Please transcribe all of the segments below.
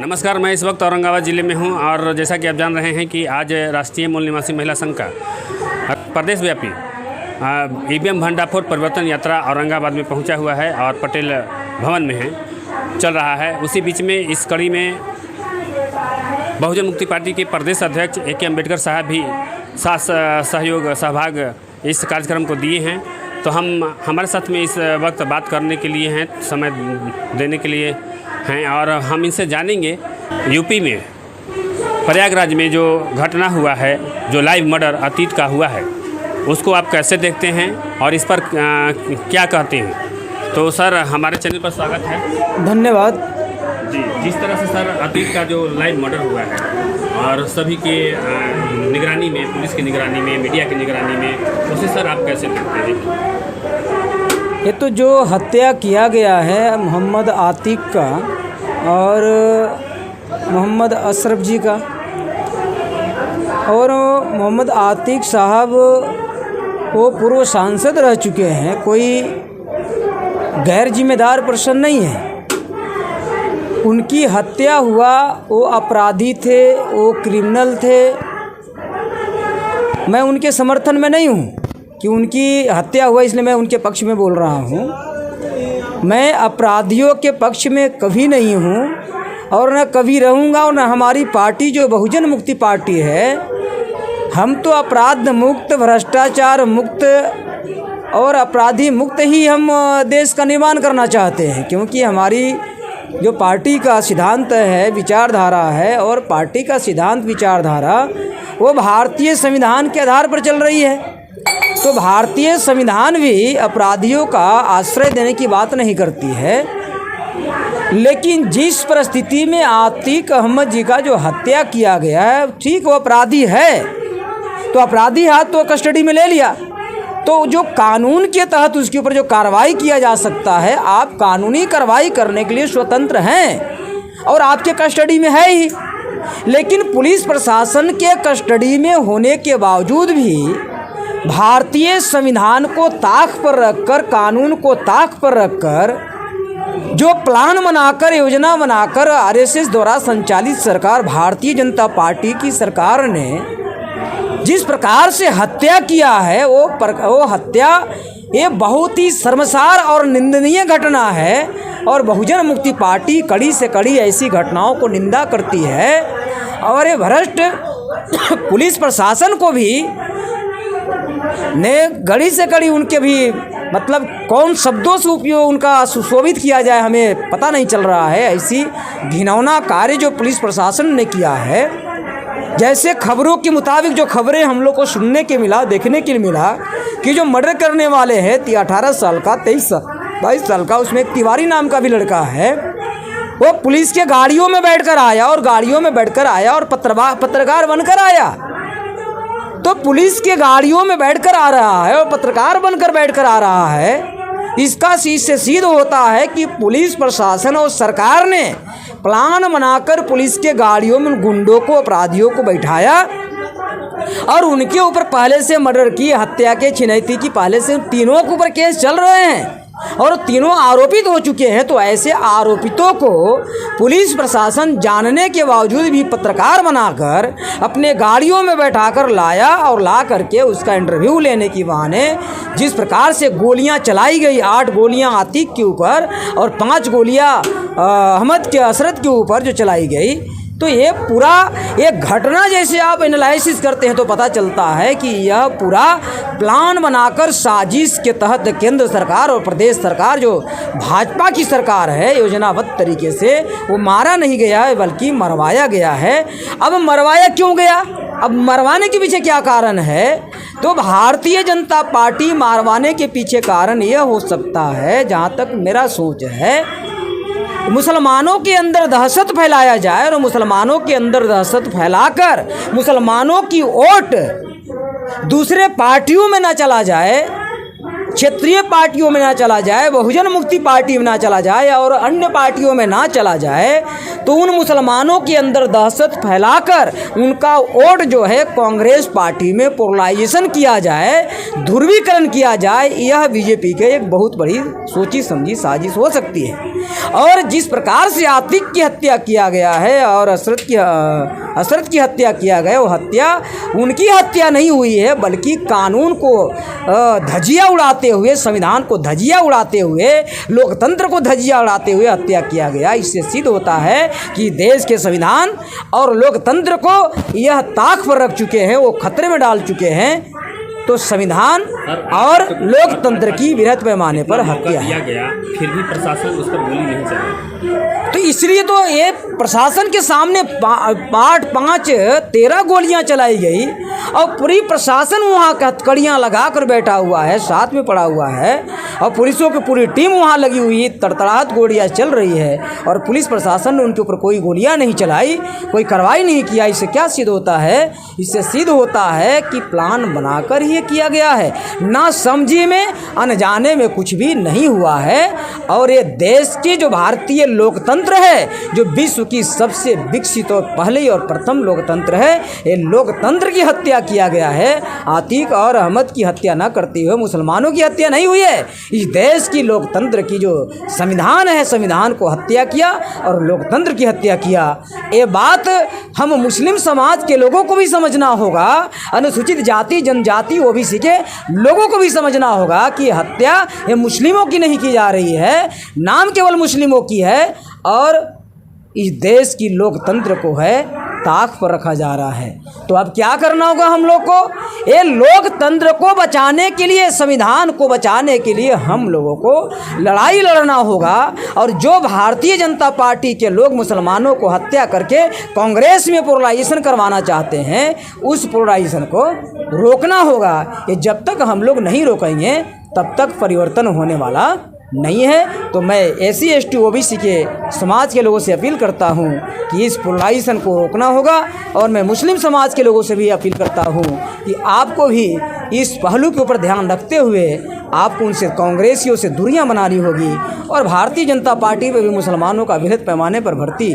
नमस्कार, मैं इस वक्त औरंगाबाद ज़िले में हूं और जैसा कि आप जान रहे हैं कि आज राष्ट्रीय मूल निवासी महिला संघ का प्रदेश व्यापी ईवीएम भंडाफोड़ परिवर्तन यात्रा औरंगाबाद में पहुंचा हुआ है और पटेल भवन में है चल रहा है। उसी बीच में इस कड़ी में बहुजन मुक्ति पार्टी के प्रदेश अध्यक्ष ए के अम्बेडकर साहब भी सहयोग सहभाग इस कार्यक्रम को दिए हैं। तो हमारे साथ में इस वक्त बात करने के लिए हैं, समय देने के लिए हैं और हम इनसे जानेंगे यूपी में प्रयागराज में जो घटना हुआ है, जो लाइव मर्डर अतीत का हुआ है, उसको आप कैसे देखते हैं और इस पर क्या कहते हैं। तो सर, हमारे चैनल पर स्वागत है। धन्यवाद जी। जिस तरह से सर अतीत का जो लाइव मर्डर हुआ है और सभी के निगरानी में, पुलिस की निगरानी में, मीडिया की निगरानी में, उसे सर आप कैसे देखते हैं? ये तो जो हत्या किया गया है मोहम्मद आतिक का और मोहम्मद अशरफ जी का, और मोहम्मद आतिक साहब वो पूर्व सांसद रह चुके हैं, कोई गैर जिम्मेदार पर्सन नहीं है। उनकी हत्या हुआ, वो अपराधी थे, वो क्रिमिनल थे। मैं उनके समर्थन में नहीं हूँ कि उनकी हत्या हुआ, इसलिए मैं उनके पक्ष में बोल रहा हूँ। मैं अपराधियों के पक्ष में कभी नहीं हूँ और न कभी रहूँगा, और न हमारी पार्टी जो बहुजन मुक्ति पार्टी है, हम तो अपराध मुक्त, भ्रष्टाचार मुक्त और अपराधी मुक्त ही हम देश का निर्माण करना चाहते हैं। क्योंकि हमारी जो पार्टी का सिद्धांत है, विचारधारा है, और पार्टी का सिद्धांत विचारधारा वो भारतीय संविधान के आधार पर चल रही है। तो भारतीय संविधान भी अपराधियों का आश्रय देने की बात नहीं करती है। लेकिन जिस परिस्थिति में आतिक अहमद जी का जो हत्या किया गया है, ठीक वो अपराधी है, तो अपराधी हाथ तो कस्टडी में ले लिया, तो जो कानून के तहत उसके ऊपर जो कार्रवाई किया जा सकता है, आप कानूनी कार्रवाई करने के लिए स्वतंत्र हैं और आपके कस्टडी में है ही। लेकिन पुलिस प्रशासन के कस्टडी में होने के बावजूद भी भारतीय संविधान को ताक पर रखकर, कानून को ताक पर रखकर जो प्लान बनाकर, योजना बनाकर आरएसएस द्वारा संचालित सरकार, भारतीय जनता पार्टी की सरकार ने जिस प्रकार से हत्या किया है, वो हत्या ये बहुत ही शर्मसार और निंदनीय घटना है। और बहुजन मुक्ति पार्टी कड़ी से कड़ी ऐसी घटनाओं को निंदा करती है। और ये भ्रष्ट पुलिस प्रशासन को भी ने कड़ी से कड़ी, उनके भी मतलब कौन शब्दों से उपयोग उनका सुशोभित किया जाए हमें पता नहीं चल रहा है। ऐसी घिनौना कार्य जो पुलिस प्रशासन ने किया है, जैसे खबरों के मुताबिक जो खबरें हम लोग को सुनने के मिला, देखने के लिए मिला कि जो मर्डर करने वाले हैं 18 साल का, 22 साल का, उसमें एक तिवारी नाम का भी लड़का है, वो पुलिस के गाड़ियों में बैठकर आया और पत्रकार बनकर आया। तो पुलिस के गाड़ियों में बैठकर आ रहा है और पत्रकार बनकर बैठकर आ रहा है। इसका इससे सिद्ध होता है कि पुलिस प्रशासन और सरकार ने प्लान बनाकर पुलिस के गाड़ियों में गुंडों को, अपराधियों को बैठाया और उनके ऊपर पहले से मर्डर की, हत्या के, छिनैती की पहले से तीनों के ऊपर केस चल रहे हैं और तीनों आरोपित हो चुके हैं। तो ऐसे आरोपितों को पुलिस प्रशासन जानने के बावजूद भी पत्रकार बनाकर अपने गाड़ियों में बैठाकर लाया और ला करके उसका इंटरव्यू लेने की बहाने जिस प्रकार से गोलियां चलाई गई, 8 गोलियां आतिक के ऊपर और 5 गोलियां अहमद के अशरफ के ऊपर जो चलाई गई, तो ये पूरा एक घटना जैसे आप एनालिसिस करते हैं तो पता चलता है कि यह पूरा प्लान बनाकर साजिश के तहत केंद्र सरकार और प्रदेश सरकार जो भाजपा की सरकार है, योजनाबद्ध तरीके से वो मारा नहीं गया है बल्कि मरवाया गया है। अब मरवाया क्यों गया? अब मरवाने के पीछे क्या कारण है? तो भारतीय जनता पार्टी मारवाने के पीछे कारण यह हो सकता है, जहाँ तक मेरा सोच है, मुसलमानों के अंदर दहशत फैलाया जाए और मुसलमानों के अंदर दहशत फैलाकर मुसलमानों की वोट दूसरे पार्टियों में न चला जाए, क्षेत्रीय पार्टियों में ना चला जाए, बहुजन मुक्ति पार्टी में ना चला जाए और अन्य पार्टियों में ना चला जाए, तो उन मुसलमानों के अंदर दहशत फैलाकर उनका वोट जो है कांग्रेस पार्टी में पोलराइजेशन किया जाए, ध्रुवीकरण किया जाए, यह बीजेपी के एक बहुत बड़ी सोची समझी साजिश हो सकती है। और जिस प्रकार से आतिक की हत्या किया गया है और असरत की हत्या किया गया, वो हत्या उनकी हत्या नहीं हुई है, बल्कि कानून को धजिया उड़ाते हुए, संविधान को धजिया उड़ाते हुए, लोकतंत्र को धजिया उड़ाते हुए हत्या किया गया। इससे सिद्ध होता है कि देश के संविधान और लोकतंत्र को यह ताक पर रख चुके हैं, वो खतरे में डाल चुके हैं। तो संविधान और लोकतंत्र की वृहत पैमाने पर हत्या किया गया, फिर भी प्रशासन उस पर गोली नहीं चलाई। तो इसलिए तो ये प्रशासन के सामने 13 गोलियां चलाई गई और पूरी प्रशासन वहाँ हथकड़ियाँ लगा कर बैठा हुआ है, साथ में पड़ा हुआ है और पुलिसों की पूरी टीम वहाँ लगी हुई, तड़तड़ाहट गोलियाँ चल रही है और पुलिस प्रशासन ने उनके ऊपर कोई गोलियाँ नहीं चलाई, कोई कार्रवाई नहीं किया। इससे क्या सिद्ध होता है? इससे सिद्ध होता है कि प्लान बनाकर ही किया गया है, ना समझी में अनजाने में कुछ भी नहीं हुआ है। और ये देश की जो भारतीय लोकतंत्र है, जो विश्व की सबसे विकसित और पहले और प्रथम लोकतंत्र है, ये लोकतंत्र की हत्या किया गया है। आतिक और अहमद की हत्या न करते हुए मुसलमानों की हत्या नहीं हुई है। इस देश की लोकतंत्र की जो संविधान है, संविधान को हत्या किया और लोकतंत्र की हत्या किया। ये बात हम मुस्लिम समाज के लोगों को भी समझना होगा, अनुसूचित जाति जनजाति ओबीसी के लोगों को भी समझना होगा कि हत्या ये मुस्लिमों की नहीं की जा रही है, नाम केवल मुस्लिमों की है और इस देश की लोकतंत्र को है ताक पर रखा जा रहा है। तो अब क्या करना होगा हम लोग को? ये लोकतंत्र को बचाने के लिए, संविधान को बचाने के लिए हम लोगों को लड़ाई लड़ना होगा। और जो भारतीय जनता पार्टी के लोग मुसलमानों को हत्या करके कांग्रेस में पोलराइजेशन करवाना चाहते हैं, उस पोलराइजेशन को रोकना होगा। ये जब तक हम लोग नहीं रोकेंगे तब तक परिवर्तन होने वाला नहीं है। तो मैं SC ST OBC के समाज के लोगों से अपील करता हूं कि इस पोलराइजेशन को रोकना होगा और मैं मुस्लिम समाज के लोगों से भी अपील करता हूं कि आपको भी इस पहलू के ऊपर ध्यान रखते हुए आपको उनसे, कांग्रेसियों से दूरियां बनानी होगी। और भारतीय जनता पार्टी में भी मुसलमानों का वृहद पैमाने पर भर्ती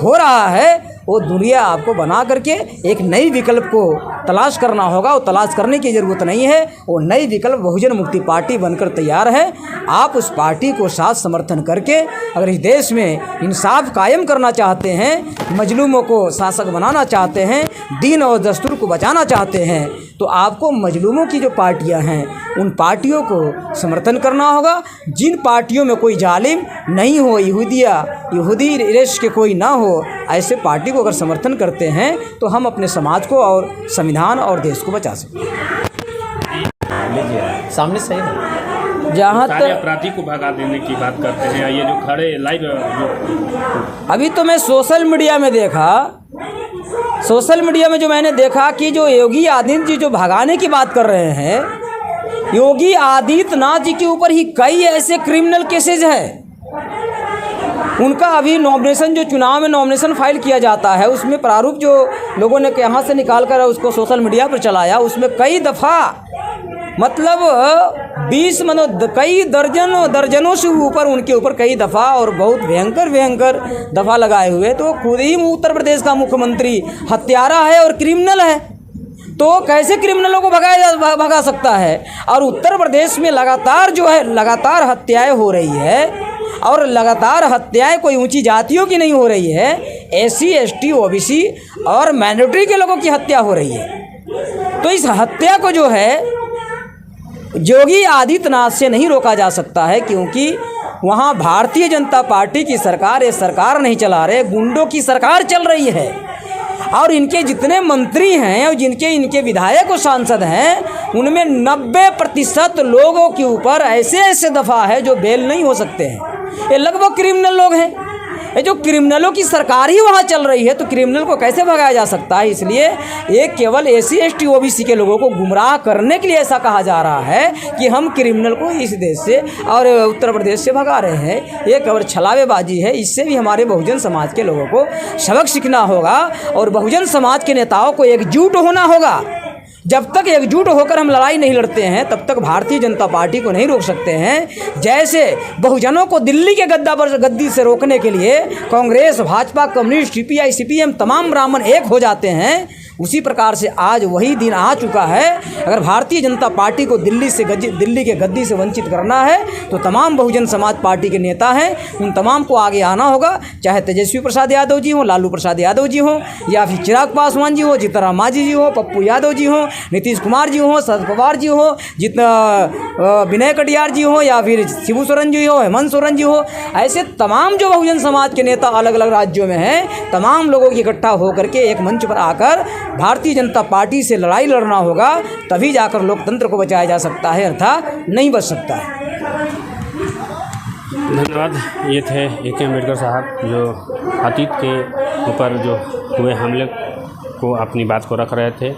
हो रहा है, वो दूरियां आपको बना करके एक नई विकल्प को तलाश करना होगा। वो तलाश करने की ज़रूरत नहीं है, वो नई विकल्प बहुजन मुक्ति पार्टी बनकर तैयार है। आप उस पार्टी को साथ समर्थन करके अगर इस देश में इंसाफ कायम करना चाहते हैं, मजलूमों को शासक बनाना चाहते हैं, दीन और दस्तूर को बचाना चाहते हैं, तो आपको मजलूमों की जो पार्टियां हैं उन पार्टियों को समर्थन करना होगा। जिन पार्टियों में कोई जालिम नहीं हो, यहूदी रेश के कोई ना हो, ऐसे पार्टी को अगर समर्थन करते हैं तो हम अपने समाज को और संविधान और देश को बचा सकते हैं। सामने सही है। जहाँ सारे तक अपराधी को भगा देने की बात करते हैं, ये जो खड़े लाइव जो अभी तो मैं सोशल मीडिया में जो मैंने देखा कि जो योगी आदित्यनाथ जी जो भगाने की बात कर रहे हैं, योगी आदित्यनाथ जी के ऊपर ही कई ऐसे क्रिमिनल केसेज हैं। उनका अभी नॉमिनेशन, जो चुनाव में नॉमिनेशन फाइल किया जाता है, उसमें प्रारूप जो लोगों ने यहाँ से निकाल कर उसको सोशल मीडिया पर चलाया, उसमें कई दफ़ा मतलब 20 कई दर्जनों से ऊपर उनके ऊपर कई दफ़ा और बहुत भयंकर दफ़ा लगाए हुए। तो खुद ही उत्तर प्रदेश का मुख्यमंत्री हत्यारा है और क्रिमिनल है, तो कैसे क्रिमिनलों को भगा सकता है? और उत्तर प्रदेश में लगातार हत्याएं हो रही है और लगातार हत्याएं कोई ऊंची जातियों की नहीं हो रही है, SC ST OBC और माइनॉरिटी के लोगों की हत्या हो रही है। तो इस हत्या को जो है योगी आदित्यनाथ से नहीं रोका जा सकता है, क्योंकि वहाँ भारतीय जनता पार्टी की सरकार, ये सरकार नहीं चला रहे, गुंडों की सरकार चल रही है। और इनके जितने मंत्री हैं और इनके विधायक और सांसद हैं, उनमें 90% लोगों के ऊपर ऐसे दफ़ा है जो बेल नहीं हो सकते हैं। ये लगभग क्रिमिनल लोग हैं। ये जो क्रिमिनलों की सरकार ही वहाँ चल रही है, तो क्रिमिनल को कैसे भगाया जा सकता है? इसलिए ये केवल SC ST OBC के लोगों को गुमराह करने के लिए ऐसा कहा जा रहा है कि हम क्रिमिनल को इस देश से और उत्तर प्रदेश से भगा रहे हैं। ये केवल छलावेबाजी है। इससे भी हमारे बहुजन समाज के लोगों को सबक सीखना होगा और बहुजन समाज के नेताओं को एकजुट होना होगा। जब तक एकजुट होकर हम लड़ाई नहीं लड़ते हैं तब तक भारतीय जनता पार्टी को नहीं रोक सकते हैं। जैसे बहुजनों को दिल्ली के गद्दी से रोकने के लिए Congress, Bhajpa, communist, CPI, CPM तमाम ब्राह्मण एक हो जाते हैं, उसी प्रकार से आज वही दिन आ चुका है। अगर भारतीय जनता पार्टी को दिल्ली के गद्दी से वंचित करना है तो तमाम बहुजन समाज पार्टी के नेता हैं, उन तमाम को आगे आना होगा, चाहे तेजस्वी प्रसाद यादव जी हों, लालू प्रसाद यादव जी हों, या फिर चिराग पासवान जी हो, जीतनराम मांझी जी हो, पप्पू यादव जी हों, नीतीश कुमार जी हों, शरद पवार जी हो, विनय कटियार जी हो, या फिर शिबू सोरेन जी हो, हेमंत सोरेन जी हो, ऐसे तमाम जो बहुजन समाज के नेता अलग अलग राज्यों में हैं, तमाम लोगों की इकट्ठा होकर के एक मंच पर आकर भारतीय जनता पार्टी से लड़ाई लड़ना होगा, तभी जाकर लोकतंत्र को बचाया जा सकता है, अर्थात नहीं बच सकता है। धन्यवाद। ये थे ए.के. अम्बेडकर साहब जो अतीत के ऊपर जो हुए हमले को अपनी बात को रख रहे थे।